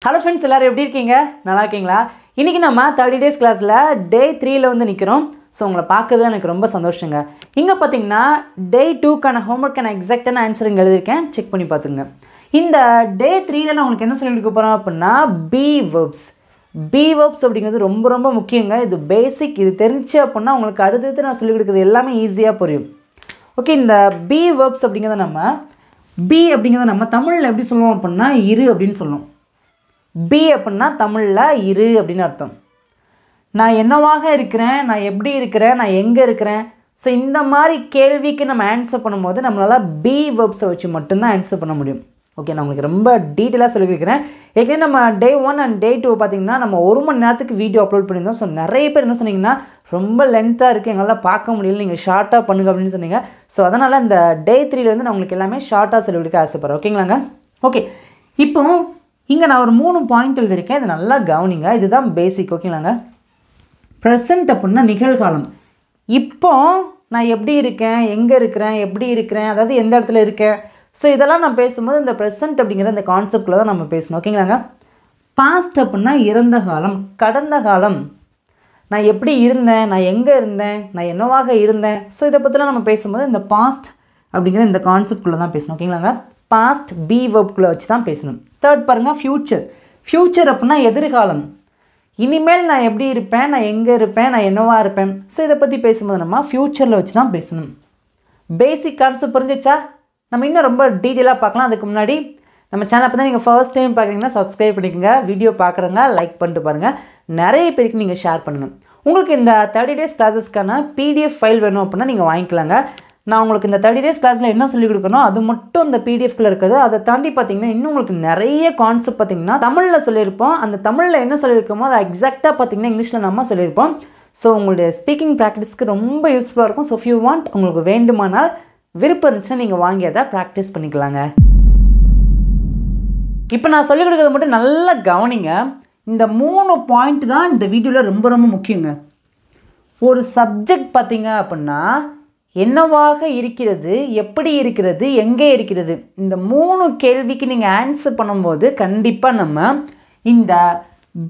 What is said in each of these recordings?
Hello friends, எல்லாரும் எப்படி இருக்கீங்க? நல்லா இருக்கீங்களா? இன்னைக்கு நம்ம 30 days classல day 3ல வந்து நிக்கிறோம். சோ உங்களை பார்க்கிறதுல எனக்கு ரொம்ப சந்தோஷங்க. இங்க பாத்தீங்கன்னா day 2 கான ஹோம்வொர்க் நான் எக்ஸாக்ட்டான ஆன்சர் இங்க எழுதிருக்கேன். செக் பண்ணி பாத்துங்க. இந்த day 3ல நான் உங்களுக்கு என்ன சொல்லி கொடுக்க போறேன் அப்படினா be verbs. be verbs அப்படிங்கிறது ரொம்ப முக்கியங்க. இது பேசிக். இது தெரிஞ்சு அப்படினா உங்களுக்கு அடுத்து நான் சொல்லி கொடுக்கிறது எல்லாமே ஈஸியா புரியும். ஓகே, இந்த be verbs அப்படிங்கறத நம்ம தமிழ்ல எப்படி சொல்லுவோம் அப்படினா இரு அப்படினு சொல்லுவோம். be அப்படினா தமிழ்ல இரு அப்படினு அர்த்தம். நான் என்னவாக இருக்கிறேன், நான் எப்படி இருக்கிறேன், நான் எங்க இருக்கிறேன். சோ இந்த மாதிரி கேள்விக்கு நம்ம ஆன்சர் பண்ணும்போது நம்மளால be verbs வச்சு மட்டும் தான் ஆன்சர் பண்ண முடியும். ஓகே, நான் உங்களுக்கு ரொம்ப டீடைலா சொல்லி கொடுக்கிறேன். ஏற்கனவே நம்ம day 1 and day 2 பாத்தீங்கன்னா நம்ம 1 மணி நேரத்துக்கு வீடியோ அப்லோட் பண்ணிருந்தோம். சோ நிறைய பேர் என்ன சொன்னீங்கன்னா ரொம்ப லென்த்தா இருக்கு, எங்களால பார்க்க முடியல, நீங்க ஷார்ட்டா பண்ணுங்க அப்படினு சொன்னீங்க. சோ அதனால இந்த day 3ல வந்து நான் உங்களுக்கு எல்லாமே ஷார்ட்டா சொல்லி கொடுக்க ஆசைப்படுறேன். ஓகேங்களாங்க? ஓகே, இப்போ இங்க நான் ஒரு 3 பாயிண்ட் எழுதிருக்கேன். இது நல்லா கவனிங்க. இதுதான் பேசிக். ஓகேங்களாங்க? பிரசன்ட் அப்படினா நிகழ்காலம். இப்போ நான் எப்படி இருக்கேன், எங்க இருக்கிறேன், எப்படி இருக்கிறேன், அதாவது எந்த இடத்துல இருக்கேன். சோ இதெல்லாம் நான் பேசும்போது இந்த பிரசன்ட் அப்படிங்கற இந்த கான்செப்ட்ல தான் நம்ம பேசணும். ஓகேங்களாங்க? பாஸ்ட் அப்படினா இறந்த காலம், கடந்த காலம். நான் எப்படி இருந்தேன், நான் எங்க இருந்தேன், நான் என்னவாக இருந்தேன். சோ இத பத்திலாம் நம்ம பேசும்போது இந்த பாஸ்ட் அப்படிங்கற இந்த கான்செப்ட்ல தான் பேசணும். ஓகேங்களாங்க? பாஸ்ட் be verb குள்ள வச்சு தான் பேசணும். தேர்ட் பாருங்க, ஃபியூச்சர். ஃபியூச்சர் அப்படினா எதிர்காலம். இனிமேல் நான் எப்படி இருப்பேன், நான் எங்க இருப்பேன், நான் என்னவா இருப்பேன். சோ இத பத்தி பேசும்போது நம்ம ஃபியூச்சர்ல வச்சு தான் பேசணும். பேசிக் கான்செப்ட் புரிஞ்சுச்சா? நம்ம இன்னும் ரொம்ப டீடைலா பார்க்கலாம். அதுக்கு முன்னாடி நம்ம சேனலை பத்தி நீங்க ஃபர்ஸ்ட் டைம் பார்க்கறீங்கன்னா Subscribe பண்ணிக்கங்க. வீடியோ பார்க்கறவங்க லைக் பண்ணிட்டு பாருங்க. நிறைய பேருக்கு நீங்க ஷேர் பண்ணுங்க. உங்களுக்கு இந்த 30 days classes-க்கான PDF ஃபைல் வேணும் அப்படினா நீங்க வாங்கிக்கலாங்க. நான் உங்களுக்கு இந்த 30 days classல என்ன சொல்லி கொடுக்கணும் அது மட்டும் இந்த PDF குள்ள இருக்குது. அதை தாண்டி பாத்தீங்கன்னா இன்னும் உங்களுக்கு நிறைய கான்செப்ட் பாத்தீங்கன்னா தமிழ்ல சொல்லிருப்போம். அந்த தமிழ்ல என்ன சொல்லிருக்கோமோ அதை எக்ஸாக்ட்டா பாத்தீங்கன்னா இங்கிலீஷ்ல நம்ம சொல்லிருப்போம். சோ உங்களுடைய ஸ்பீக்கிங் பிராக்டிஸ்க்கு ரொம்ப யூஸ்ஃபுல்லா இருக்கும். சோ if you want, உங்களுக்கு வேண்டுமானால் விருப்பம் இருந்துச்சுன்னா நீங்க வாங்கி அதை பிராக்டிஸ் பண்ணிக்கலாங்க. இப்போ நான் சொல்லி கொடுக்கிறது மட்டும் நல்லா கவனிங்க. இந்த 3 பாயிண்ட் தான் இந்த வீடியோல ரொம்ப முக்கியங்க. ஒரு சப்ஜெக்ட் பாத்தீங்க அப்படினா என்னவாக இருக்கிறது, எப்படி இருக்கிறது, எங்கே இருக்கிறது. இந்த 3 கேள்விக்கு நீங்க ஆன்சர் பண்ணும்போது கண்டிப்பா நம்ம இந்த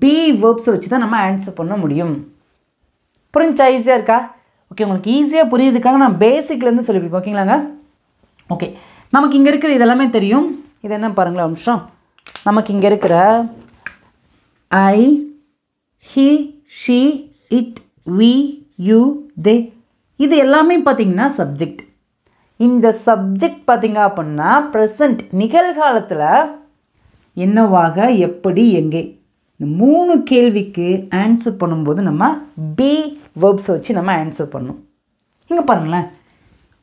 be verbs வச்சு தான் நம்ம ஆன்சர் பண்ண முடியும். புரிஞ்சா? ஈஸியா இருக்கா? ஓகே, உங்களுக்கு ஈஸியா புரியுதுக்காக நான் பேசிக்ல இருந்து சொல்லி கொடுக்கிறேன். ஓகேங்களாங்க? ஓகே, நமக்கு இங்க இருக்கிற இதெல்லாம் தெரியும். இது என்ன பாருங்களா ஒரு நிமிஷம். நமக்கு இங்க இருக்கிற I, he, she, it, we, you, they இது எல்லாமே பாத்தீங்கன்னா சப்ஜெக்ட். இந்த சப்ஜெக்ட் பாத்தீங்க அப்படினா பிரசன்ட் நிகழ்காலத்துல என்னவாக, எப்படி, எங்கே. இந்த 3 கேள்விக்கு ஆன்சர் பண்ணும்போது நம்ம be verbs வச்சு நம்ம ஆன்சர் பண்ணணும். இங்க பாருங்களேன்,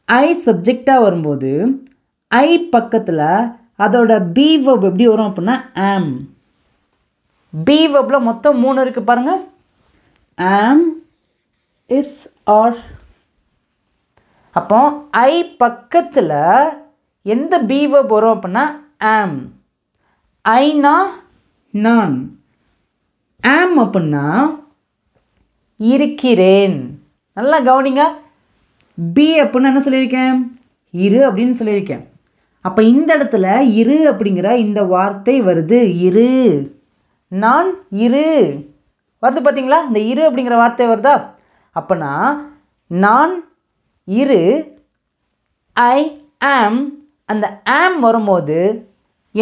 I சப்ஜெக்டா வரும்போது I பக்கத்துல அதோட be verb எப்படி வரும் அப்படினா am. be verbல மொத்தம் 3 இருக்கு பாருங்க. am, is, or. அப்போ I பக்கத்துல எந்த be verb வரும் அப்படினா am. I-னா நான். am அப்படினா இருக்கிறேன். நல்லா கவனிங்க. be அப்படினா என்ன சொல்லியிருக்கேன், இரு அப்படின்னு சொல்லியிருக்கேன். அப்ப இந்த இடத்துல இரு அப்படிங்கிற இந்த வார்த்தை வருது. இரு, நான் இரு வருது பாத்தீங்களா? இந்த இரு அப்படிங்கிற வார்த்தை வருதா? அப்பனா நான் இரு, I am, அந்த am வரும்போது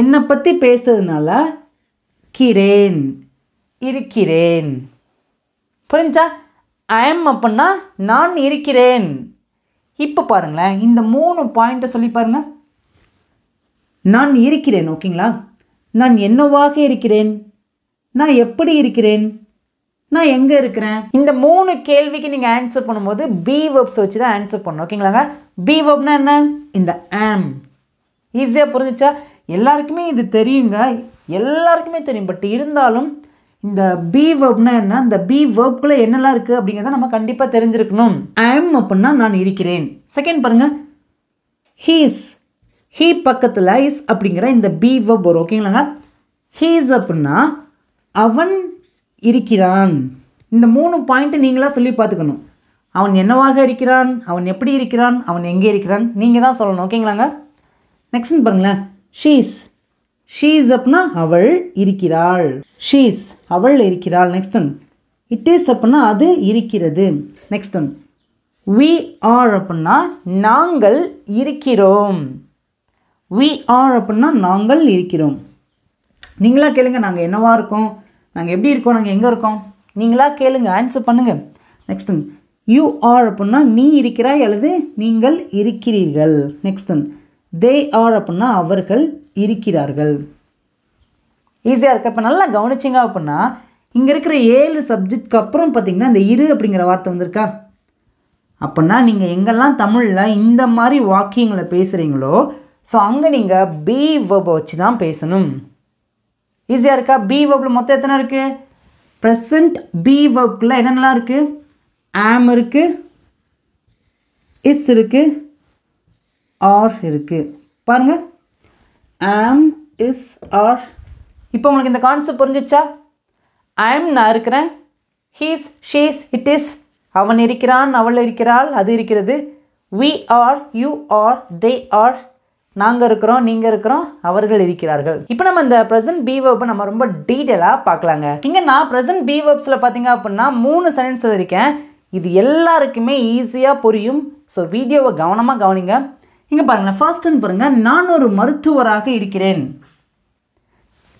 என்ன பத்தி பேசுறதுனால இருக்கிறேன், இருக்கிறேன். புரிஞ்சா? I am அப்படினா நான் இருக்கிறேன். இப்போ பாருங்களேன், இந்த 3 பாயிண்ட சொல்லி பாருங்க. நான் இருக்கிறேன். ஓகேங்களா? நான் என்னவாக இருக்கிறேன், நான் எப்படி இருக்கிறேன், நான் எங்க இருக்கிறேன். இந்த 3 கேள்விக்கு நீங்க ஆன்சர் பண்ணும்போது be verbs வச்சு தான் ஆன்சர் பண்ணணும். ஓகேங்களாங்க? be verbனா என்ன? இந்த am. ஈஸியா புரிஞ்சுச்சா? எல்லாருக்குமே இது தெரியுங்க, எல்லாருக்குமே தெரியும். பட் இருந்தாலும் இந்த be verbனா என்ன, இந்த be verb குள்ள என்னெல்லாம் இருக்கு அப்படிங்கறத நம்ம கண்டிப்பா தெரிஞ்சிருக்கணும். am அப்படினா நான் இருக்கிறேன். செகண்ட் பாருங்க, he is. he பக்கத்துல is அப்படிங்கற இந்த be verb வரும். ஓகேங்களாங்க? he is அப்படினா அவன் இருக்கிறான். இந்த 3 பாயிண்ட் நீங்களா சொல்லி பார்த்துக்கணும். அவன் என்னவாக இருக்கிறான், அவன் எப்படி இருக்கிறான், அவன் எங்கே இருக்கிறான், நீங்க தான் சொல்லணும். ஓகேங்களாங்க? நெக்ஸ்ட் பாருங்களேன், she is. ஷீ இஸ் அப்படின்னா அவள் இருக்கிறாள். ஷீ இஸ் அவள் இருக்கிறாள். Next one. இட் இஸ் அப்படின்னா அது இருக்கிறது. Next one. we are அப்படின்னா நாங்கள் இருக்கிறோம். we are அப்படின்னா நாங்கள் இருக்கிறோம். நீங்களா கேளுங்க, நாங்கள் என்னவா இருக்கோம், நாங்கள் எப்படி இருக்கோம், நாங்கள் எங்கே இருக்கோம், நீங்களா கேளுங்க, ஆன்சர் பண்ணுங்கள். Next one. யூ ஆர் அப்படின்னா நீ இருக்கிறாய் அல்லது நீங்கள் இருக்கிறீர்கள். Next one. தே ஆர் அப்படின்னா அவர்கள் இருக்கிறார்கள். ஈஸியாக இருக்குது. இப்போ நல்லா கவனிச்சிங்க அப்படின்னா இங்கே இருக்கிற 7 சப்ஜெக்ட்க்கு அப்புறம் பார்த்திங்கன்னா இந்த இரு அப்படிங்கிற வார்த்தை வந்திருக்கா. அப்படின்னா நீங்கள் எங்கெல்லாம் தமிழில் இந்த மாதிரி வாக்கியங்களை பேசுகிறீங்களோ ஸோ அங்கே நீங்கள் பி வெர்பை வச்சு தான் பேசணும். ஈஸியாக இருக்கா? பி வெர்பில் மொத்தம் எத்தனை இருக்குது? ப்ரெசன்ட் பி வெர்ப்குள்ளே என்னென்னலாம் இருக்குது? ஆம் இருக்குது, இஸ் இருக்குது, ஆர் இருக்குது. பாருங்கள், ஆம், இஸ், ஆர். இப்போ உங்களுக்கு இந்த கான்செப்ட் புரிஞ்சிச்சா? ஐம் நான் இருக்கிறேன், ஹீஸ், ஷீஸ், இட் இஸ் அவன் இருக்கிறான், அவள் இருக்கிறாள், அது இருக்கிறது. we are, you are, they are நாங்கள் இருக்கிறோம், நீங்கள் இருக்கிறோம், அவர்கள் இருக்கிறார்கள். இப்போ நம்ம இந்த ப்ரெசன்ட் பி வெர்பை நம்ம ரொம்ப டீட்டெயிலாக பார்க்கலாங்க. இங்கே நான் ப்ரெசன்ட் பி வெர்ப்ஸில் பார்த்தீங்க அப்படின்னா 3 சென்டென்ஸ் இருக்கேன். இது எல்லாருக்குமே ஈஸியாக புரியும். ஸோ வீடியோவை கவனமாக கவனிங்க. இங்கே பாருங்களேன், ஃபர்ஸ்ட்னு பாருங்கள், நான் ஒரு மருத்துவராக இருக்கிறேன்.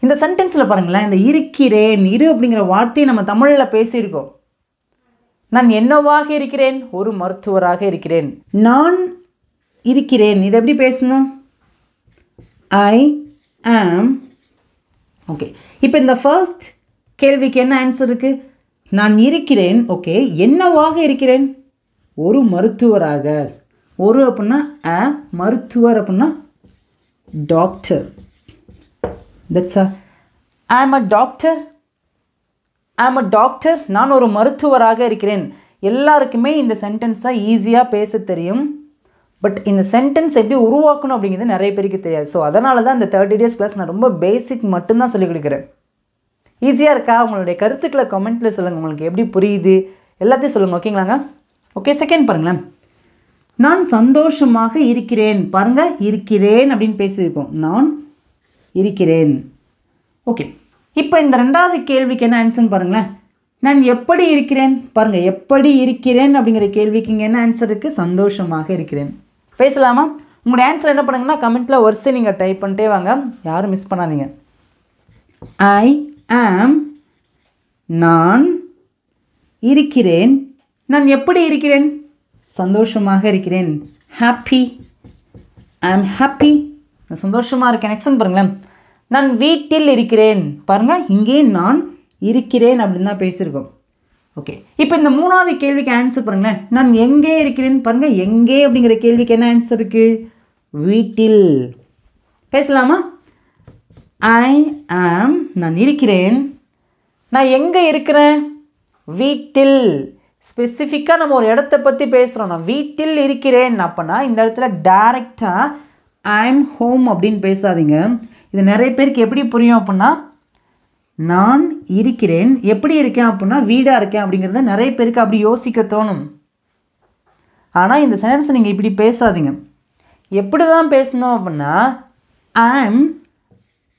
இந்த சென்டென்ஸில் பாருங்களேன், இந்த இருக்கிறேன், இரு அப்படிங்கிற வார்த்தையை நம்ம தமிழில் பேசியிருக்கோம். நான் என்னவாக இருக்கிறேன்? ஒரு மருத்துவராக இருக்கிறேன். நான் இருக்கிறேன், இதை எப்படி பேசணும்? ஐ ஆம். ஓகே, இப்போ இந்த ஃபர்ஸ்ட் கேள்விக்கு என்ன ஆன்சர் இருக்குது? நான் இருக்கிறேன். ஓகே, என்னவாக இருக்கிறேன்? ஒரு மருத்துவராக. ஒரு அப்படின்னா அ, மருத்துவர் அப்படின்னா டாக்டர். தட்ஸ் ஐ ஆம் அ டாக்டர். ஐ ஆம் அ டாக்டர். நான் ஒரு மருத்துவராக இருக்கிறேன். எல்லாருக்குமே இந்த சென்டென்ஸை ஈஸியாக பேச தெரியும். பட் இந்த சென்டென்ஸ் எப்படி உருவாக்கணும் அப்படிங்கிறது நிறைய பேருக்கு தெரியாது. ஸோ அதனால தான் இந்த 30 days கிளாஸ் நான் ரொம்ப பேசிக் மட்டும்தான் சொல்லிக் கொடுக்குறேன். ஈஸியாக இருக்கா? உங்களுடைய கருத்துக்களை கமெண்ட்டில் சொல்லுங்கள், உங்களுக்கு எப்படி புரியுது எல்லாத்தையும் சொல்லுங்கள். ஓகேங்களாங்க? ஓகே, செகண்ட் பாருங்களேன், நான் சந்தோஷமாக இருக்கிறேன். பாருங்கள், இருக்கிறேன் அப்படின்னு பேசியிருக்கோம். நான் இருக்கிறேன். ஓகே, இப்போ இந்த 2வது கேள்விக்கு என்ன ஆன்சர்னு பாருங்களேன். நான் எப்படி இருக்கிறேன்? பாருங்கள், எப்படி இருக்கிறேன் அப்படிங்கிற கேள்விக்கு இங்கே என்ன ஆன்சர் இருக்குது? சந்தோஷமாக இருக்கிறேன். பேசலாமா? உங்களுடைய ஆன்சர் என்ன பண்ணுங்கன்னா கமெண்ட்டில் வரிசை நீங்கள் டைப் பண்ணிட்டே வாங்க, யாரும் மிஸ் பண்ணாதீங்க. ஐ ஆம், நான் இருக்கிறேன். நான் எப்படி இருக்கிறேன்? சந்தோஷமாக இருக்கிறேன். ஹாப்பி, ஐ ஆம் ஹாப்பி, நான் சந்தோஷமாக இருக்கேன். நெக்ஸ்ட் பாருங்களேன், நான் வீட்டில் இருக்கிறேன். பாருங்கள், இங்கே நான் இருக்கிறேன் அப்படின்னு தான் பேசியிருக்கோம். ஓகே, இப்போ இந்த 3வது கேள்விக்கு ஆன்சர் பாருங்களேன், நான் எங்கே இருக்கிறேன்? பாருங்கள், எங்கே அப்படிங்கிற கேள்விக்கு என்ன ஆன்சர் இருக்குது? வீட்டில். பேசலாமா? ஐ ஆம், நான் இருக்கிறேன். நான் எங்கே இருக்கிறேன்? வீட்டில். ஸ்பெசிஃபிக்காக நம்ம ஒரு இடத்த பற்றி பேசுகிறோம். நான் வீட்டில் இருக்கிறேன் அப்படின்னா இந்த இடத்துல டைரெக்டாக ஐ ஆம் ஹோம் அப்படின்னு பேசாதீங்க. இது நிறைய பேருக்கு எப்படி புரியும் அப்படின்னா, நான் இருக்கிறேன், எப்படி இருக்கேன் அப்படின்னா வீடாக இருக்கேன் அப்படிங்கிறத நிறைய பேருக்கு அப்படி யோசிக்க தோணும். ஆனால் இந்த சென்டென்ஸ் நீங்கள் இப்படி பேசாதீங்க. எப்படி தான் பேசணும் அப்படின்னா ஐ ஆம்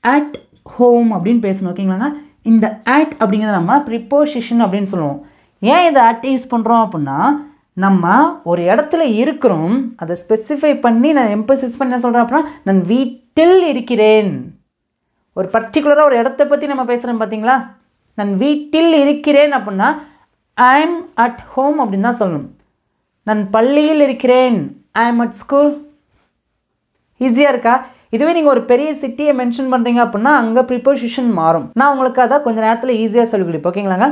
அட் ஹோம் அப்படின்னு பேசணும். ஓகேங்களாங்க? இந்த அட் அப்படிங்கிறத நம்ம ப்ரிப்போசிஷன் அப்படின்னு சொல்லுவோம். ஏன் இதை அட் யூஸ் பண்ணுறோம் அப்படின்னா, நம்ம ஒரு இடத்துல இருக்கிறோம், அதை ஸ்பெசிஃபை பண்ணி நான் எம்பசிஸ் பண்ண சொல்கிறேன் அப்படின்னா நான் வீட்டில் இருக்கிறேன். ஒரு பர்டிகுலராக ஒரு இடத்த பற்றி நம்ம பேசுகிறோம் பார்த்தீங்களா? நான் வீட்டில் இருக்கிறேன் அப்படின்னா ஐ ஆம் அட் ஹோம் அப்படின்னு தான் சொல்லணும். நான் பள்ளியில் இருக்கிறேன், ஐ ஆம் அட் ஸ்கூல். ஈஸியாக இருக்கா? இதுவே நீங்கள் ஒரு பெரிய சிட்டியை மென்ஷன் பண்ணுறீங்க அப்படின்னா அங்கே ப்ரிப்போசிஷன் மாறும். நான் உங்களுக்கு அதான் கொஞ்சம் நேரத்தில் ஈஸியாக சொல்லிக் கொடுப்பேன். ஓகேங்களாங்க?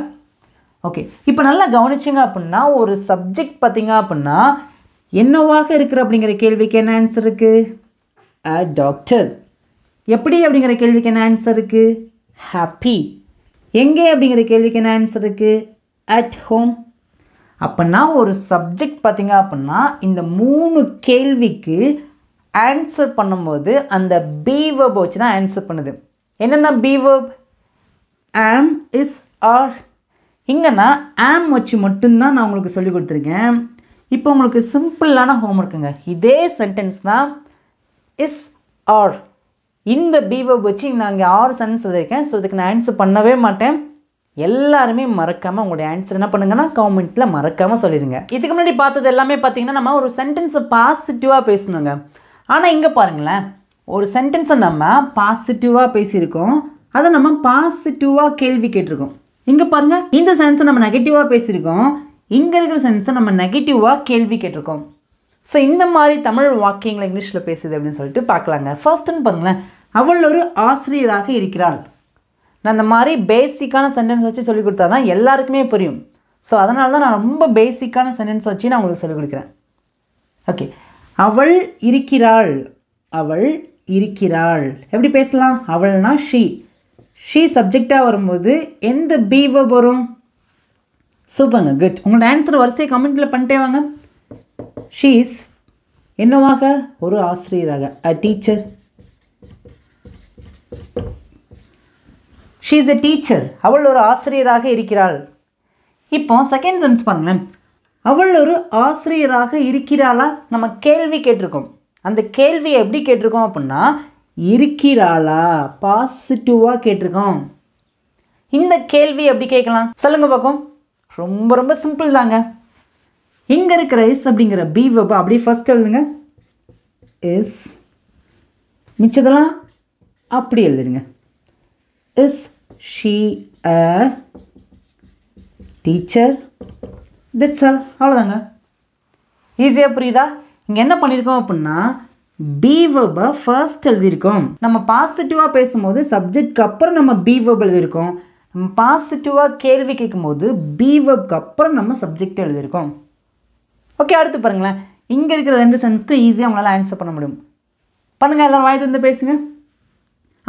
ஓகே, இப்போ நல்லா கவனிச்சிங்க அப்படின்னா ஒரு சப்ஜெக்ட் பார்த்தீங்க அப்படின்னா என்னவாக இருக்கிற அப்படிங்கிற கேள்விக்கு என்ன ஆன்சர் இருக்குது? அ டாக்டர். எப்படி அப்படிங்கிற கேள்விக்கு என்ன ஆன்சர் இருக்குது? ஹாப்பி. எங்கே அப்படிங்கிற கேள்விக்கு என்ன ஆன்சர் இருக்குது? At home. அப்படின்னா ஒரு சப்ஜெக்ட் பார்த்தீங்க அப்படின்னா இந்த 3 கேள்விக்கு ஆன்சர் பண்ணும்போது அந்த பி வெர்ப் வச்சு தான் ஆன்சர் பண்ணுது. என்னென்ன பி வெர்ப்? ஆம், இஸ், ஆர். இங்கன்னா ஆம் வச்சு மட்டும்தான் நான் உங்களுக்கு சொல்லி கொடுத்துருக்கேன். இப்போ உங்களுக்கு சிம்பிளான ஹோம்ஒர்க்குங்க. இதே சென்டென்ஸ் தான் இஸ், ஆர் இந்த பி வெர்ப் வச்சு நான் இங்கே 6 சென்டென்ஸ் எழுதியிருக்கேன். ஸோ இதுக்கு நான் ஆன்சர் பண்ணவே மாட்டேன். எல்லாருமே மறக்காமல் உங்களுடைய ஆன்சர் என்ன பண்ணுங்கன்னா கமெண்ட்டில் மறக்காமல் சொல்லிடுங்க. இதுக்கு முன்னாடி பார்த்தது எல்லாமே பார்த்தீங்கன்னா நம்ம ஒரு சென்டென்ஸை பாசிட்டிவாக பேசணுங்க. ஆனால் இங்கே பாருங்களேன், ஒரு சென்டென்ஸை நம்ம பாசிட்டிவாக பேசியிருக்கோம், அதை நம்ம பாசிட்டிவாக கேள்வி கேட்டிருக்கோம். இங்கே பாருங்கள், இந்த சென்டென்ஸை நம்ம நெகட்டிவாக பேசியிருக்கோம், இங்கே இருக்கிற சென்டென்ஸை நம்ம நெகட்டிவாக கேள்வி கேட்டிருக்கோம். ஸோ இந்த மாதிரி தமிழ் வாக்கியங்களை இங்கிலீஷில் பேசுது அப்படின்னு சொல்லிட்டு பார்க்கலாங்க. ஃபர்ஸ்ட்டுன்னு பாருங்களேன், அவள் ஒரு ஆசிரியராக இருக்கிறாள். நான் இந்த மாதிரி பேசிக்கான சென்டென்ஸ் வச்சு சொல்லிக் கொடுத்தா தான் எல்லாருக்குமே புரியும். ஸோ அதனால தான் நான் ரொம்ப பேசிக்கான சென்டென்ஸ் வச்சு நான் உங்களுக்கு சொல்லிக் கொடுக்குறேன். ஓகே, அவள் இருக்கிறாள். அவள் இருக்கிறாள் எப்படி பேசலாம்? அவள்னா ஷீ சப்ஜெக்டாக வரும்போது எந்த பி வெர்ப் வரும்? சூப்பருங்க, குட். உங்களோட ஆன்சர் வரிசையை கமெண்ட்டில் பண்ணிட்டே வாங்க. ஷீ இஸ் என்னவாக? ஒரு ஆசிரியராக, அ teacher. She is a teacher. அவள் ஒரு ஆசிரியராக இருக்கிறாள். இப்போ செகண்ட் சென்டென்ஸ் பாருங்களேன், அவள் ஒரு ஆசிரியராக இருக்கிறாளா? நம்ம கேள்வி கேட்டிருக்கோம். அந்த கேள்வியை எப்படி கேட்டிருக்கோம் அப்படின்னா இருக்கிறாளா பாசிட்டிவாக கேட்டிருக்கோம். இந்த கேள்வி எப்படி கேட்கலாம் சொல்லுங்க பார்க்கும். ரொம்ப ரொம்ப சிம்பிள் தாங்க. இங்கே இருக்கிற இஸ் அப்படிங்கிற பி வெர்ப் அப்படியே ஃபர்ஸ்ட் எழுதுங்க, இஸ். மிச்சதெல்லாம் அப்படி எழுதுங்க. Is she a teacher? That's all. அவ்வளோதாங்க, ஈஸியாக புரியுதா? இங்கே என்ன பண்ணியிருக்கோம் அப்படின்னா பி வெர்பை ஃபர்ஸ்ட் எழுதியிருக்கோம். நம்ம பாசிட்டிவாக பேசும்போது சப்ஜெக்ட்க்கு அப்புறம் நம்ம பி வெர்ப் எழுதியிருக்கோம். நம்ம பாசிட்டிவாக கேள்வி கேட்கும்போது பி வெர்ப்க்கு அப்புறம் நம்ம சப்ஜெக்ட் எழுதியிருக்கோம். ஓகே, அடுத்து பாருங்களேன், இங்கே இருக்கிற 2 சென்ஸ்க்கும் ஈஸியாக அவங்களால ஆன்சர் பண்ண முடியும். பண்ணுங்கள், எல்லோரும் வாய் வந்து பேசுங்க.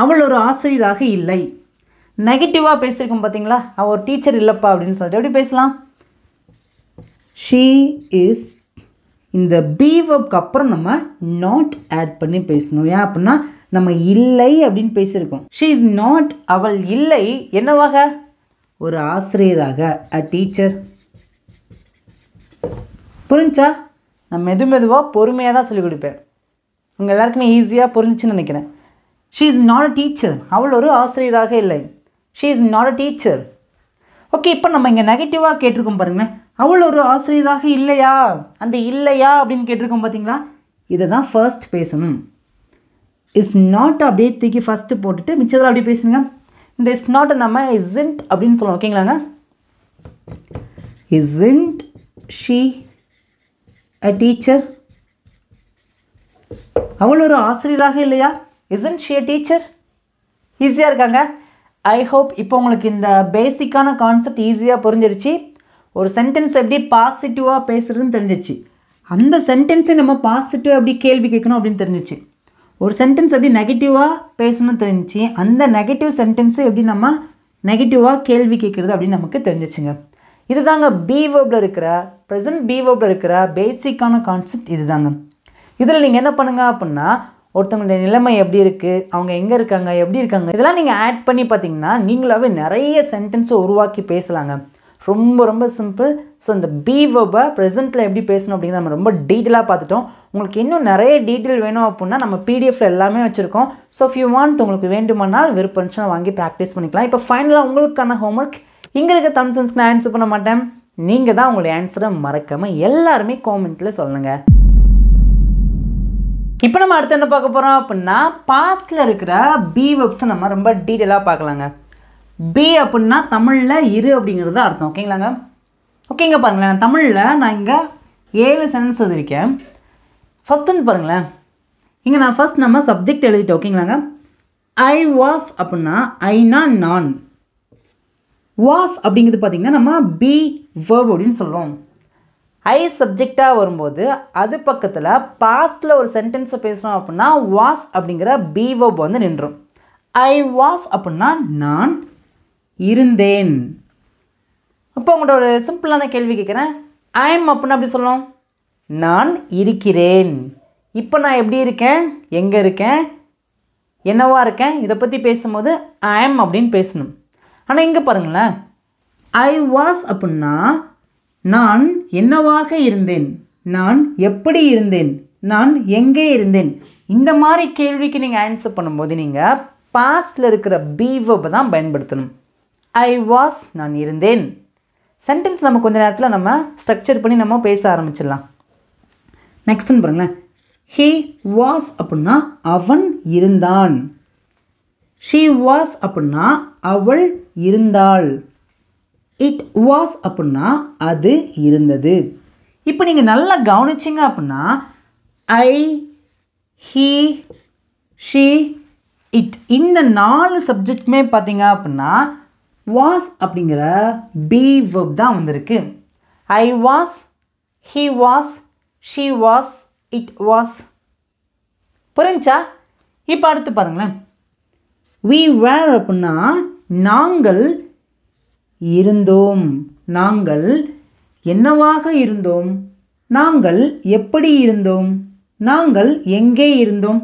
அவள் ஒரு ஆசிரியராக இல்லை. நெகட்டிவாக பேசியிருக்கோம் பார்த்தீங்களா, அவள் ஒரு டீச்சர் இல்லைப்பா அப்படின்னு சொல்லிட்டு எப்படி பேசலாம்? She is. இந்த பி வெர்ப்க்கு அப்புறம் நம்ம நாட் ஆட் பண்ணி பேசணும். ஏன் அப்படின்னா நம்ம இல்லை அப்படின்னு பேசியிருக்கோம். She is not. அவள் இல்லை என்னவாக? ஒரு ஆசிரியராக, அ டீச்சர். புரிஞ்சா? நான் மெதுவாக பொறுமையாக தான் சொல்லிக் கொடுப்பேன். உங்கள் எல்லாருக்குமே ஈஸியாக புரிஞ்சிச்சுன்னு நினைக்கிறேன். She is not a teacher. அவள் ஒரு ஆசிரியராக இல்லை. She is not a teacher. Okay, இப்போ நம்ம இங்கே நெகட்டிவாக கேட்டிருக்கோம் பாருங்களேன், அவள் ஒரு ஆசிரியராக இல்லையா? அந்த இல்லையா அப்படின்னு கேட்டிருக்கோம் பார்த்தீங்களா, இதை தான் ஃபர்ஸ்ட் பேசணும். இஸ் நாட் அப்படியே தூக்கி ஃபஸ்ட்டு போட்டுட்டு மிச்சத்தில் அப்படியே பேசுங்க. இந்த இஸ் நாட்டை நம்ம இஸ்ன்ட் அப்படின்னு சொல்லுவோம். ஓகேங்களாங்க? Isn't she a teacher? அவள் ஒரு ஆசிரியராக இல்லையா? Isn't she a teacher? ஈஸியாக இருக்காங்க. ஐ ஹோப் இப்போ உங்களுக்கு இந்த பேசிக்கான கான்செப்ட் ஈஸியாக புரிஞ்சிருச்சு. ஒரு சென்டென்ஸ் எப்படி பாசிட்டிவாக பேசுகிறதுன்னு தெரிஞ்சிச்சு. அந்த சென்டென்ஸை நம்ம பாசிட்டிவாக எப்படி கேள்வி கேட்கணும் அப்படின்னு தெரிஞ்சிச்சு. ஒரு சென்டென்ஸ் எப்படி நெகட்டிவாக பேசணும்னு தெரிஞ்சிச்சு. அந்த நெகட்டிவ் சென்டென்ஸை எப்படி நம்ம நெகட்டிவாக கேள்வி கேட்குறது அப்படின்னு நமக்கு தெரிஞ்சிச்சுங்க. இது தாங்க பி வெர்பில் இருக்கிற, ப்ரெசன்ட் பி வெர்பில் இருக்கிற பேசிக்கான கான்செப்ட் இது தாங்க. இதில் நீங்கள் என்ன பண்ணுங்க அப்படின்னா ஒருத்தவங்களுடைய நிலைமை எப்படி இருக்குது, அவங்க எங்கே இருக்காங்க, எப்படி இருக்காங்க, இதெல்லாம் நீங்கள் ஆட் பண்ணி பார்த்தீங்கன்னா நீங்களாவே நிறைய சென்டென்ஸை உருவாக்கி பேசலாங்க. ரொம்ப ரொம்ப சிம்பிள். ஸோ இந்த பி வெர்பை ப்ரெசென்ட்டில் எப்படி பேசணும் அப்படிங்கிறத நம்ம ரொம்ப டீட்டெயிலாக பார்த்துட்டோம். உங்களுக்கு இன்னும் நிறைய டீட்டெயில் வேணும் அப்படின்னா நம்ம பிடிஎஃப்ல எல்லாமே வச்சுருக்கோம். ஸோ இஃப் யூ வாண்ட், உங்களுக்கு வேண்டுமானால் விருப்பம் வாங்கி ப்ராக்டிஸ் பண்ணிக்கலாம். இப்போ ஃபைனலாக உங்களுக்கான ஹோம்ஒர்க். இங்கே இருக்க தம்சன்ஸ்க்கு நான் ஆன்சர் பண்ண மாட்டேன். நீங்கள் தான் உங்களுடைய ஆன்சரை மறக்காமல் எல்லாருமே காமெண்ட்டில் சொல்லுங்கள். இப்போ நம்ம அடுத்து என்ன பார்க்க போகிறோம் அப்படின்னா பாஸ்டில் இருக்கிற பி வெர்ப்ஸை நம்ம ரொம்ப டீட்டெயிலாக பார்க்கலாங்க. பி அப்படின்னா தமிழில் இரு அப்படிங்கிறது அர்த்தம். ஓகேங்களாங்க? ஓகேங்க, பாருங்களேன், தமிழில் நான் இங்கே 7 சென்டென்ஸ் எழுதியிருக்கேன். ஃபஸ்ட்டுன்னு பாருங்களேன், இங்கே நான் ஃபஸ்ட் நம்ம சப்ஜெக்ட் எழுதிட்டேன். ஓகேங்களாங்க? ஐ வாஸ் அப்படின்னா ஐனா நான். வாஸ் அப்படிங்கிறது பார்த்திங்கன்னா நம்ம பி வெர்ப் அப்படின்னு சொல்கிறோம். ஐ சப்ஜெக்டாக வரும்போது அது பக்கத்தில் பாஸ்டில் ஒரு சென்டென்ஸை பேசுகிறோம் அப்படின்னா வாஸ் அப்படிங்கிற பி வெர்ப் வந்து நின்றும். ஐ வாஸ் அப்படின்னா நான் இருந்தேன். அப்போ உங்கள்கிட்ட ஒரு சிம்பிளான கேள்வி கேட்குறேன். ஐ எம் அப்படின்னா அப்படி சொல்லணும், நான் இருக்கிறேன். இப்போ நான் எப்படி இருக்கேன், எங்கே இருக்கேன், என்னவா இருக்கேன், இதை பற்றி பேசும்போது ஐ எம் அப்படின்னு பேசணும். ஆனால் இங்கே பாருங்களேன், ஐ வாஸ் அப்படின்னா நான் என்னவாக இருந்தேன், நான் எப்படி இருந்தேன், நான் எங்கே இருந்தேன், இந்த மாதிரி கேள்விக்கு நீங்கள் ஆன்சர் பண்ணும்போது நீங்கள் பாஸ்டில் இருக்கிற பி வெர்ப் தான் பயன்படுத்தணும். ஐ வாஸ் நான் இருந்தேன். சென்டென்ஸ் நம்ம கொஞ்ச நேரத்தில் நம்ம ஸ்ட்ரக்சர் பண்ணி நம்ம பேச ஆரம்பிச்சிடலாம். நெக்ஸ்ட்னு பாருங்களேன். ஹீ வாஸ் அப்படின்னா அவன் இருந்தான். ஷீ வாஸ் அப்படின்னா அவள் இருந்தாள். இட் வாஸ் அப்படின்னா அது இருந்தது. இப்போ நீங்கள் நல்லா கவனிச்சிங்க அப்படின்னா ஐ, ஹீ, ஷீ, இட் இந்த 4 சப்ஜெக்ட்டுமே பார்த்தீங்க அப்படின்னா வாஸ் அப்படிங்கிற பி வெர்ப் தான் வந்திருக்கு. I was, he was, she was, it was. புரிஞ்சா? இப்போ அடுத்து பாருங்களேன். we were அப்படின்னா நாங்கள் இருந்தோம். நாங்கள் என்னவாக இருந்தோம்? நாங்கள் எப்படி இருந்தோம்? நாங்கள் எங்கே இருந்தோம்?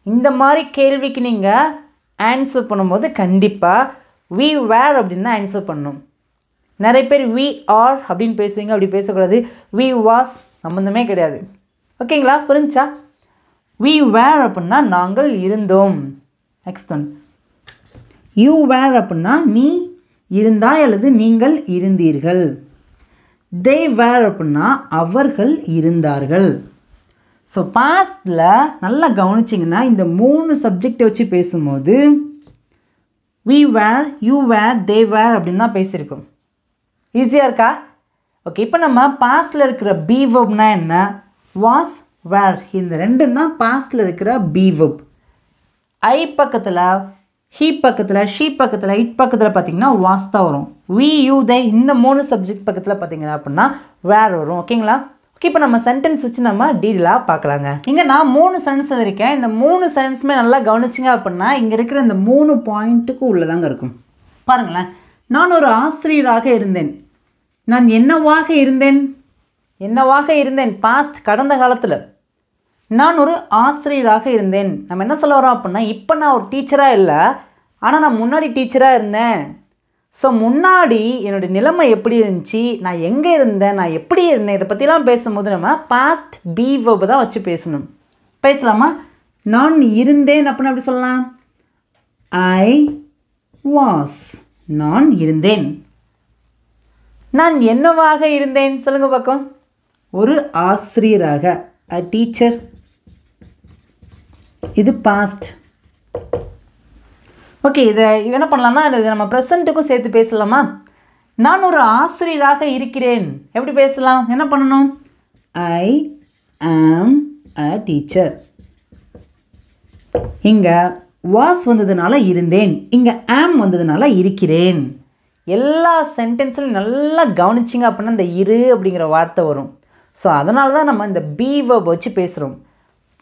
இந்த மாதிரி கேள்விக்கு நீங்கள் ஆன்சர் பண்ணும்போது கண்டிப்பாக we were அப்படின்னு தான் ஆன்சர் பண்ணணும். நிறைய பேர் we are அப்படின்னு பேசுவீங்க. அப்படி பேசக்கூடாது. we was சம்மந்தமே கிடையாது. ஓகேங்களா? புரிஞ்சா? we were அப்படின்னா நாங்கள் இருந்தோம். Next one. you were அப்படின்னா நீ இருந்தாய் அல்லது நீங்கள் இருந்தீர்கள். they were அப்படின்னா அவர்கள் இருந்தார்கள். ஸோ பாஸ்டில் நல்லா கவனிச்சிங்கன்னா இந்த 3 சப்ஜெக்டை வச்சு பேசும்போது we were, you were, they were அப்படின்னு தான் பேசியிருக்கோம். ஈஸியாக இருக்கா? ஓகே, இப்போ நம்ம பாஸ்டில் இருக்கிற பி வெர்ப்னா என்ன? was, were இந்த ரெண்டும் தான் பாஸ்டில் இருக்கிற பி வெர்ப். ஐ பக்கத்தில், ஹீ பக்கத்தில், ஷீ பக்கத்தில், இட் பக்கத்தில் பார்த்தீங்கன்னா வாஸ் தான் வரும். we, you, they இந்த 3 சப்ஜெக்ட் பக்கத்தில் பார்த்தீங்கன்னா அப்படின்னா வேர் வரும். ஓகேங்களா? ஓகே, இப்போ நம்ம சென்டென்ஸ் வச்சு நம்ம டீட்டெயிலாக பார்க்கலாங்க. இங்கே நான் 3 சென்டென்ஸ் இருக்கேன். இந்த 3 சென்டென்ஸுமே நல்லா கவனிச்சிங்க அப்படின்னா இங்கே இருக்கிற இந்த 3 பாயிண்ட்டுக்கு உள்ளதாங்க இருக்கும். பாருங்களேன். நான் ஒரு ஆசிரியராக இருந்தேன். நான் என்னவாக இருந்தேன்? என்னவாக இருந்தேன் பாஸ்ட், கடந்த காலத்தில். நான் ஒரு ஆசிரியராக இருந்தேன். நம்ம என்ன சொல்ல வரோம் அப்படின்னா இப்போ நான் ஒரு டீச்சராக இல்லை, ஆனால் நான் முன்னாடி டீச்சராக இருந்தேன். ஸோ முன்னாடி என்னுடைய நிலைமை எப்படி இருந்துச்சு, நான் எங்கே இருந்தேன், நான் எப்படி இருந்தேன், இதை பற்றிலாம் பேசும்போது நம்ம பாஸ்ட் பி வெர்ப் தான் வச்சு பேசணும். பேசலாமா? நான் இருந்தேன் அப்படின்னு அப்படி சொல்லலாம். ஐ வாஸ் நான் இருந்தேன். நான் என்னவாக இருந்தேன் சொல்லுங்க பார்க்கலாம். ஒரு ஆசிரியராக, a டீச்சர். இது பாஸ்ட். ஓகே, இதை என்ன பண்ணலாம்னா இது நம்ம ப்ரெசண்ட்டுக்கும் சேர்த்து பேசலாமா? நான் ஒரு ஆசிரியராக இருக்கிறேன். எப்படி பேசலாம்? என்ன பண்ணணும்? ஐ ஆம் அ டீச்சர். இங்கே வாஸ் வந்ததுனால இருந்தேன், இங்கே ஆம் வந்ததுனால இருக்கிறேன். எல்லா சென்டென்ஸ்லையும் நல்லா கவனிச்சிங்க அப்படின்னா இந்த இரு அப்படிங்கிற வார்த்தை வரும். ஸோ அதனால தான் நம்ம இந்த பி வெர்ப் வச்சு பேசுகிறோம்.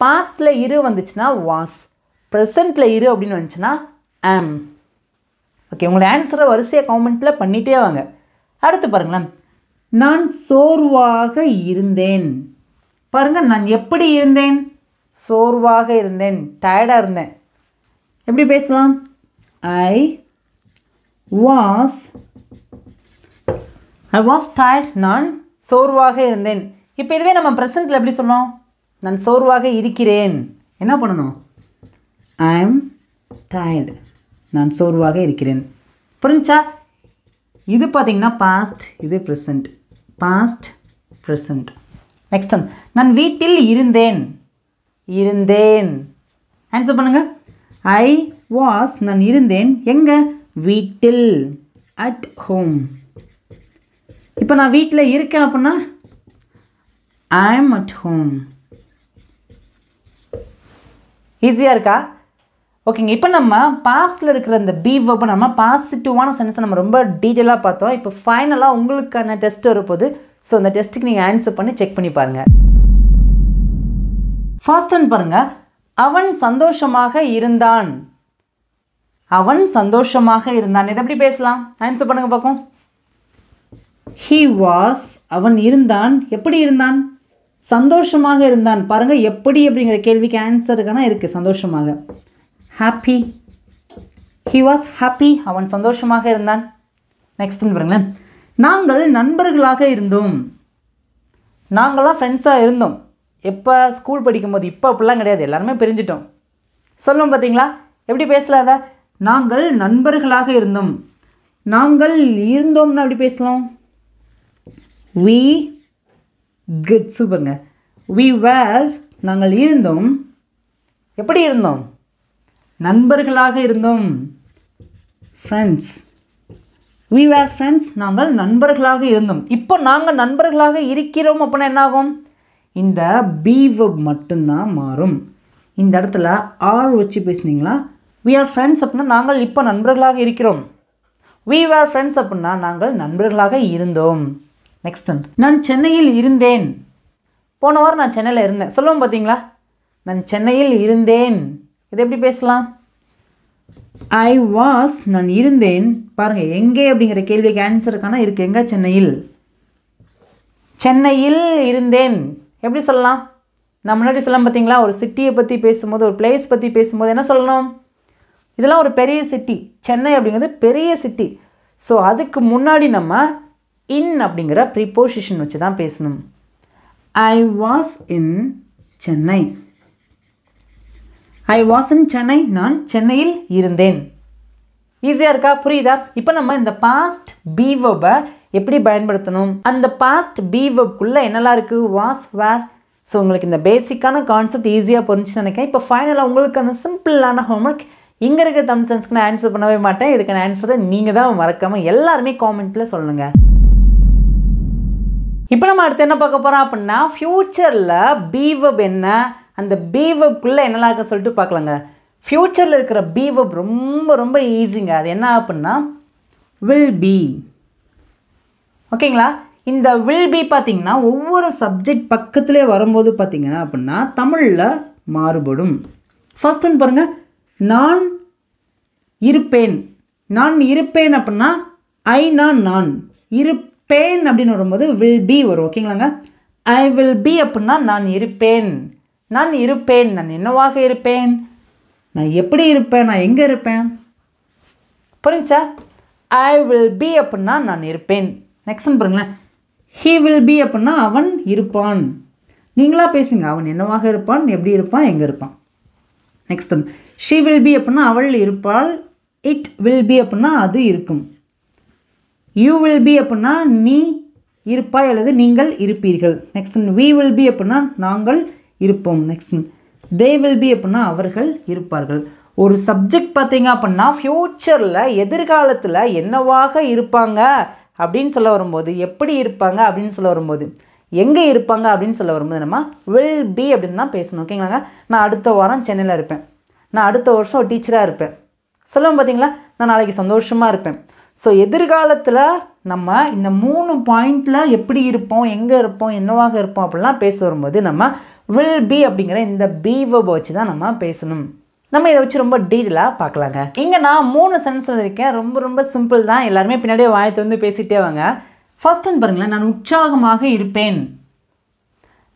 பாஸ்டில் இரு வந்துச்சுன்னா வாஸ், ப்ரெசண்ட்டில் இரு அப்படின்னு வந்துச்சுன்னா ஆம். ஓகே, உங்களோட ஆன்சரை வரிசையாக கமெண்ட்டில் பண்ணிகிட்டே வாங்க. அடுத்து பாருங்களேன். நான் சோர்வாக இருந்தேன். பாருங்கள், நான் எப்படி இருந்தேன்? சோர்வாக இருந்தேன், டயர்டாக இருந்தேன். எப்படி பேசலாம்? I was tired. நான் சோர்வாக இருந்தேன். இப்போ இதுவே நம்ம ப்ரெசண்ட்டில் எப்படி சொல்லணும்? நான் சோர்வாக இருக்கிறேன். என்ன பண்ணணும்? ஐ ஆம் டயர்ட். நான் சோர்வாக இருக்கிறேன். புரிஞ்சா? இது பார்த்தீங்கன்னா பாஸ்ட், இது present. Past, present. Next one. நான் வீட்டில் இருந்தேன். இருந்தேன். ஆன்சர் பண்ணுங்கள். ஐ வாஸ் நான் இருந்தேன். எங்கே? வீட்டில், அட் ஹோம். இப்போ நான் வீட்டில் இருக்கேன் அப்படின்னா ஐ ஆம் அட் ஹோம். ஈஸியாக இருக்கா? ஓகேங்க, இப்போ நம்ம பாஸ்டில் இருக்கிற இந்த பி வெர்பை நம்ம பாசிட்டிவான சென்டென்ஸை நம்ம ரொம்ப டீட்டெயிலாக பார்த்தோம். இப்போ ஃபைனலாக உங்களுக்கான டெஸ்ட் வரப்போகுது. ஸோ அந்த டெஸ்ட்டுக்கு நீங்கள் ஆன்சர் பண்ணி செக் பண்ணி பாருங்கள். ஃபர்ஸ்ட் ஒன் பாருங்கள். அவன் சந்தோஷமாக இருந்தான். அவன் சந்தோஷமாக இருந்தான். இதை எப்படி பேசலாம்? ஆன்சர் பண்ணுங்க பார்க்கும். ஹீ வாஸ் அவன் இருந்தான். எப்படி இருந்தான்? சந்தோஷமாக இருந்தான். பாருங்கள், எப்படி அப்படிங்கிற கேள்விக்கு ஆன்சருக்கான இருக்குது சந்தோஷமாக. ஹாப்பி. He was happy. அவன் சந்தோஷமாக இருந்தான். நெக்ஸ்ட் பாருங்களேன். நாங்கள் நண்பர்களாக இருந்தோம். நாங்களாம் ஃப்ரெண்ட்ஸாக இருந்தோம். எப்போ ஸ்கூல் படிக்கும்போது. இப்போ அப்படிலாம் கிடையாது, எல்லாருமே பிரிஞ்சிட்டோம். சொல்லுவோம் பார்த்தீங்களா, எப்படி பேசலாத? நாங்கள் நண்பர்களாக இருந்தோம். நாங்கள் இருந்தோம்னா எப்படி பேசலாம்? we good, சூப்பருங்க. we were, நாங்கள் இருந்தோம். எப்படி இருந்தோம்? நண்பர்களாக இருந்தோம். friends, we were friends, நாங்கள் நண்பர்களாக இருந்தோம். இப்போ நாங்கள் நண்பர்களாக இருக்கிறோம் அப்படின்னா என்ன ஆகும்? இந்த be verb மட்டும்தான் மாறும். இந்த இடத்துல ஆர் வச்சு பேசுனீங்களா, we are friends அப்படின்னா நாங்கள் இப்போ நண்பர்களாக இருக்கிறோம். we were friends அப்படின்னா நாங்கள் நண்பர்களாக இருந்தோம். நெக்ஸ்ட் ஒன், நான் சென்னையில் இருந்தேன். போன வாரம் நான் சென்னையில் இருந்தேன் சொல்லுவோம் பார்த்தீங்களா, நான் சென்னையில் இருந்தேன். இது எப்படி பேசலாம்? ஐ வாஸ், நான் இருந்தேன். பாருங்கள், எங்கே அப்படிங்கிற கேள்விக்கு ஆன்சருக்கான இருக்குது. எங்கே? சென்னையில். சென்னையில் இருந்தேன் எப்படி சொல்லலாம்? நான் முன்னாடி சொல்லலாம் பார்த்தீங்களா, ஒரு சிட்டியை பற்றி பேசும்போது, ஒரு பிளேஸ் பற்றி பேசும்போது என்ன சொல்லணும்? இதெல்லாம் ஒரு பெரிய சிட்டி, சென்னை அப்படிங்கிறது பெரிய சிட்டி. ஸோ அதுக்கு முன்னாடி நம்ம இன் அப்படிங்கிற ப்ரிப்போசிஷன் வச்சு தான் பேசணும். I was in Chennai. I was in Chennai, நான் சென்னையில் இருந்தேன். ஈஸியாக இருக்கா? புரியுதா? இப்போ நம்ம இந்த பாஸ்ட் பி வெர்பை எப்படி பயன்படுத்தணும், அந்த பாஸ்ட் பி வெர்ப்குள்ளே என்னெல்லாம் இருக்குது, வாஸ், வேர். ஸோ உங்களுக்கு இந்த பேசிக்கான கான்செப்ட் ஈஸியாக புரிஞ்சுன்னு நினைக்கிறேன். இப்போ ஃபைனலாக உங்களுக்கான சிம்பிளான ஹோம்ஒர்க். இங்கே இருக்கிற தமிழ் சென்ஸ்க்கு நான் ஆன்சர் பண்ணவே மாட்டேன். இதுக்கான ஆன்சரை நீங்கள் தான் மறக்காமல் எல்லாருமே காமெண்ட்டில் சொல்லுங்கள். இப்போ நம்ம அடுத்து என்ன பார்க்க போகிறோம் அப்படின்னா, ஃப்யூச்சரில் பி வெர்ப் என்ன, அந்த பி வெர்ப்குள்ளே என்னெல்லாம் இருக்குன்னு சொல்லிட்டு பார்க்கலாங்க. ஃப்யூச்சரில் இருக்கிற பி வெர்ப் ரொம்ப ரொம்ப ஈஸிங்க. அது என்ன அப்படின்னா வில் பி. ஓகேங்களா? இந்த வில் பி பார்த்திங்கன்னா ஒவ்வொரு சப்ஜெக்ட் பக்கத்துலேயே வரும்போது பார்த்திங்கன்னா அப்படின்னா தமிழில் மாறுபடும். ஃபர்ஸ்ட் ஒன்று பாருங்கள், நான் இருப்பேன். நான் இருப்பேன் அப்படின்னா நான் இருப்பேன் அப்படின்னு வரும்போது வில் பி வரும். ஓகேங்களாங்க? ஐ வில் பி அப்படின்னா நான் இருப்பேன். நான் இருப்பேன், நான் என்னவாக இருப்பேன், நான் எப்படி இருப்பேன், நான் எங்கே இருப்பேன். புரிஞ்சா? ஐ வில் பி அப்படின்னா நான் இருப்பேன். நெக்ஸ்ட் ஒன்று பாருங்களேன், ஹீ வில் பி அப்படின்னா அவன் இருப்பான். நீங்களா பேசுங்க, அவன் என்னவாக இருப்பான், எப்படி இருப்பான், எங்கே இருப்பான். Next one, she will be அப்படின்னா அவள் இருப்பாள். இட் வில் பி அப்படின்னா அது இருக்கும். யூ வில் பி அப்படின்னா நீ இருப்பாய் அல்லது நீங்கள் இருப்பீர்கள். Next one, we will be அப்படின்னா நாங்கள் இருப்போம். Next one, they will be அப்படின்னா அவர்கள் இருப்பார்கள். ஒரு சப்ஜெக்ட் பார்த்தீங்க அப்படின்னா ஃப்யூச்சரில் எதிர்காலத்தில் என்னவாக இருப்பாங்க அப்படின்னு சொல்ல வரும்போது, எப்படி இருப்பாங்க அப்படின்னு சொல்ல வரும்போது, எங்கே இருப்பாங்க அப்படின்னு சொல்ல வரும்போது நம்ம வில் பி அப்படின்னு தான் பேசணும். ஓகேங்களாங்க? நான் அடுத்த வாரம் சென்னையில் இருப்பேன், நான் அடுத்த வருஷம் ஒரு டீச்சராக இருப்பேன் சொல்லுவோம் பார்த்தீங்களா, நான் நாளைக்கு சந்தோஷமாக இருப்பேன். ஸோ எதிர்காலத்தில் நம்ம இந்த 3 பாயிண்டில் எப்படி இருப்போம், எங்கே இருப்போம், என்னவாக இருப்போம் அப்படிலாம் பேச வரும்போது நம்ம வில் பி அப்படிங்கிற இந்த பி வெர்பை வச்சு தான் நம்ம பேசணும். நம்ம இதை வச்சு ரொம்ப டீட்டெயிலாக பார்க்கலாங்க. இங்கே நான் 3 சென்டென்ஸ் இருக்கேன். ரொம்ப ரொம்ப சிம்பிள் தான். எல்லாருமே பின்னாடியே வாயத்தை வந்து பேசிகிட்டே வாங்க. ஃபர்ஸ்ட் ஒன்று பாருங்களேன், நான் உற்சாகமாக இருப்பேன்.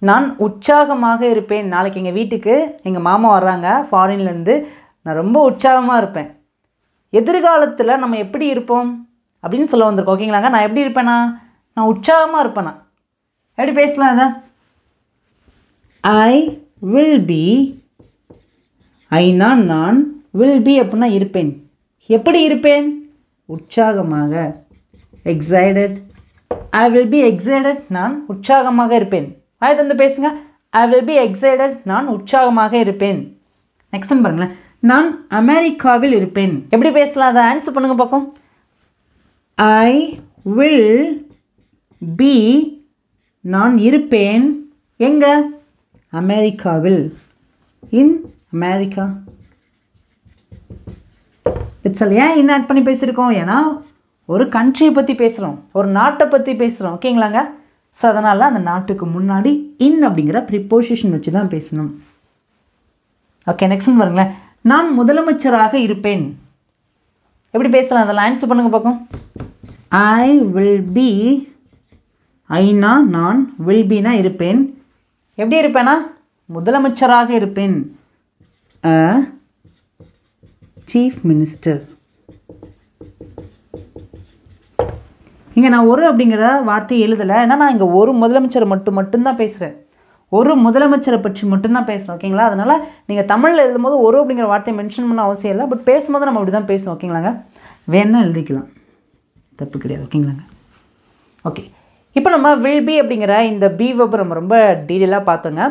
நான் உற்சாகமாக இருப்பேன். நாளைக்கு எங்கள் வீட்டுக்கு எங்கள் மாமா வர்றாங்க ஃபாரின்லேருந்து. நான் ரொம்ப உற்சாகமாக இருப்பேன். எதிர்காலத்தில் நம்ம எப்படி இருப்போம் அப்படின்னு சொல்ல வந்திருக்கோம். ஓகேங்களாங்க? நான் எப்படி இருப்பேனா, நான் உற்சாகமாக இருப்பேனா. எப்படி பேசலாம் இதை? ஐ வில் பி, நான் வில் பி அப்படின்னா இருப்பேன். எப்படி இருப்பேன்? உற்சாகமாக. Excited. I will be excited, நான் உற்சாகமாக இருப்பேன். அது வந்து பேசுங்க. ஐ வில் பி எக்ஸைட்டட், நான் உற்சாகமாக இருப்பேன். நெக்ஸ்ட் ஒன்று பாருங்களேன், நான் அமெரிக்காவில் இருப்பேன். எப்படி பேசலாம் அதை ஆன்சர் பண்ணுங்க பார்ப்போம். ஐ வில் பி, நான் இருப்பேன் எங்கே? அமெரிக்காவில். In America. It's all. ஏன் இன் ஆட் பண்ணி பேசியிருக்கோம்? ஏன்னா ஒரு கண்ட்ரியை பற்றி பேசுகிறோம், ஒரு நாட்டை பற்றி பேசுகிறோம். ஓகேங்களாங்க? ஸோ அதனால் அந்த நாட்டுக்கு முன்னாடி இன் அப்படிங்கிற ப்ரிப்போசிஷன் வச்சு தான் பேசணும். ஓகே, நெக்ஸ்ட் ஒன்று பாருங்களேன், நான் முதலமைச்சராக இருப்பேன். எப்படி பேசலாம் அதெல்லாம் ஆன்சர் பண்ணுங்க பார்ப்போம். ஐ வில் பி, நான் வில் பினா இருப்பேன். எப்படி இருப்பேனா? முதலமைச்சராக இருப்பேன். Chief minister. இங்கே நான் ஒரு அப்படிங்கிற வார்த்தையை எழுதலை. ஏன்னா நான் இங்கே ஒரு முதலமைச்சர் மட்டும்தான் பேசுகிறேன். ஒரு முதலமைச்சரை பற்றி மட்டும்தான் பேசுகிறோம் ஓகேங்களா. அதனால் நீங்கள் தமிழில் எழுதும்போது ஒரு அப்படிங்கிற வார்த்தையை மென்ஷன் பண்ண அவசியம் இல்லை. பட் பேசும்போது நம்ம அப்படி தான் பேசுவோம் ஓகேங்களாங்க. வேணால் எழுதிக்கலாம், தப்பு கிடையாது ஓகேங்களாங்க. ஓகே, இப்போ நம்ம வில் பி அப்படிங்கிற இந்த பி வெர்ப் நம்ம ரொம்ப டீட்டெயிலாக பார்த்தோங்க.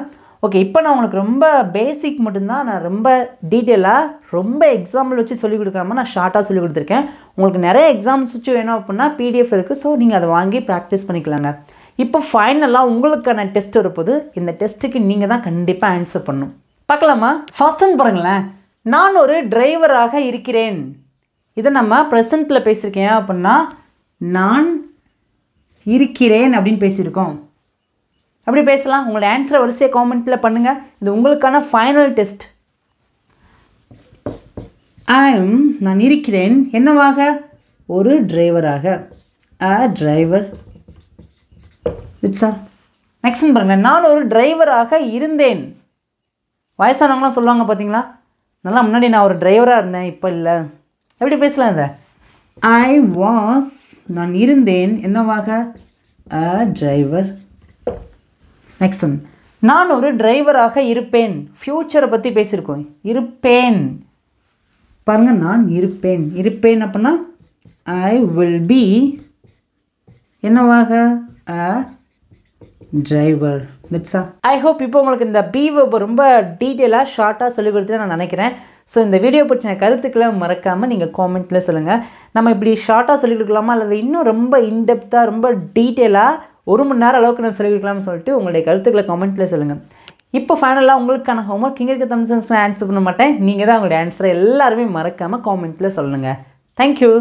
ஓகே, இப்போ நான் உங்களுக்கு ரொம்ப பேசிக் மட்டும்தான் நான் ரொம்ப டீட்டெயிலாக ரொம்ப எக்ஸாம்பிள் வச்சு சொல்லிக் கொடுக்காம நான் ஷார்ட்டாக சொல்லிக் கொடுத்துருக்கேன். உங்களுக்கு நிறைய எக்ஸாம்பிள்ஸ் வச்சு வேணும் அப்படின்னா பிடிஎஃப் இருக்குது. ஸோ நீங்கள் அதை வாங்கி ப்ராக்டிஸ் பண்ணிக்கலாங்க. இப்போ ஃபைனலாக உங்களுக்கான டெஸ்ட் வரப்போது. இந்த டெஸ்ட்டுக்கு நீங்கள் தான் கண்டிப்பாக ஆன்சர் பண்ணணும். பார்க்கலாமா? ஃபர்ஸ்ட் ஒன் பாருங்களேன். நான் ஒரு டிரைவராக இருக்கிறேன். இதை நம்ம ப்ரெசண்ட்டில் பேசியிருக்கேன் அப்படின்னா நான் இருக்கிறேன் அப்படின்னு பேசியிருக்கோம். அப்படி பேசலாம். உங்களோட ஆன்சரை வரிசையாக காமெண்ட்டில் பண்ணுங்கள். இது உங்களுக்கான ஃபைனல் டெஸ்ட். நான் இருக்கிறேன் என்னவாக? ஒரு டிரைவராக. அ டிரைவர். இட்ஸா. நெக்ஸ்ட் பாருங்கள். நான் ஒரு டிரைவராக இருந்தேன். வயசானவங்களாம் சொல்லுவாங்க பார்த்தீங்களா, நல்லா முன்னாடி நான் ஒரு டிரைவராக இருந்தேன் இப்போ இல்லை. எப்படி பேசலாம் இதை? I was. நான் இருந்தேன் என்னவாக? அ டிரைவர். Next one. நான் ஒரு டிரைவராக இருப்பேன். ஃப்யூச்சரை பற்றி பேசியிருக்கோம். இருப்பேன் பாருங்கள். நான் இருப்பேன். இருப்பேன் அப்படின்னா ஐ வில் பி என்னவாக? அ டிரைவர். தட்ஸா. ஐ ஹோப் இப்போ உங்களுக்கு இந்த பி வெர்ப் ரொம்ப டீட்டெயிலாக ஷார்ட்டாக சொல்லிக் கொடுத்துட்டு நான் நினைக்கிறேன். ஸோ இந்த வீடியோ பற்றின கருத்துக்களை மறக்காமல் நீங்கள் காமெண்ட்டில் சொல்லுங்கள். நம்ம இப்படி ஷார்ட்டாக சொல்லிக் கொடுக்கலாமா அல்லது இன்னும் ரொம்ப இன்டெப்த்தாக ரொம்ப டீட்டெயிலாக 1 மணி நேரம் அளவுக்கு நான் சொல்லிக் கொடுக்கலாம்னு சொல்லிட்டு உங்களுடைய கருத்துக்களை கமெண்ட்டில் சொல்லுங்கள். இப்போ ஃபைனலாக உங்களுக்கான ஹோம்ஒர்க் இங்கே இருக்க தமிழ் சென்ஸ்க்கு நான் ஆன்சர் பண்ண மாட்டேன். நீங்கள் தான் உங்களுடைய ஆன்சரை எல்லாருமே மறக்காமல் காமெண்ட்டில் சொல்லுங்கள். தேங்க்யூ.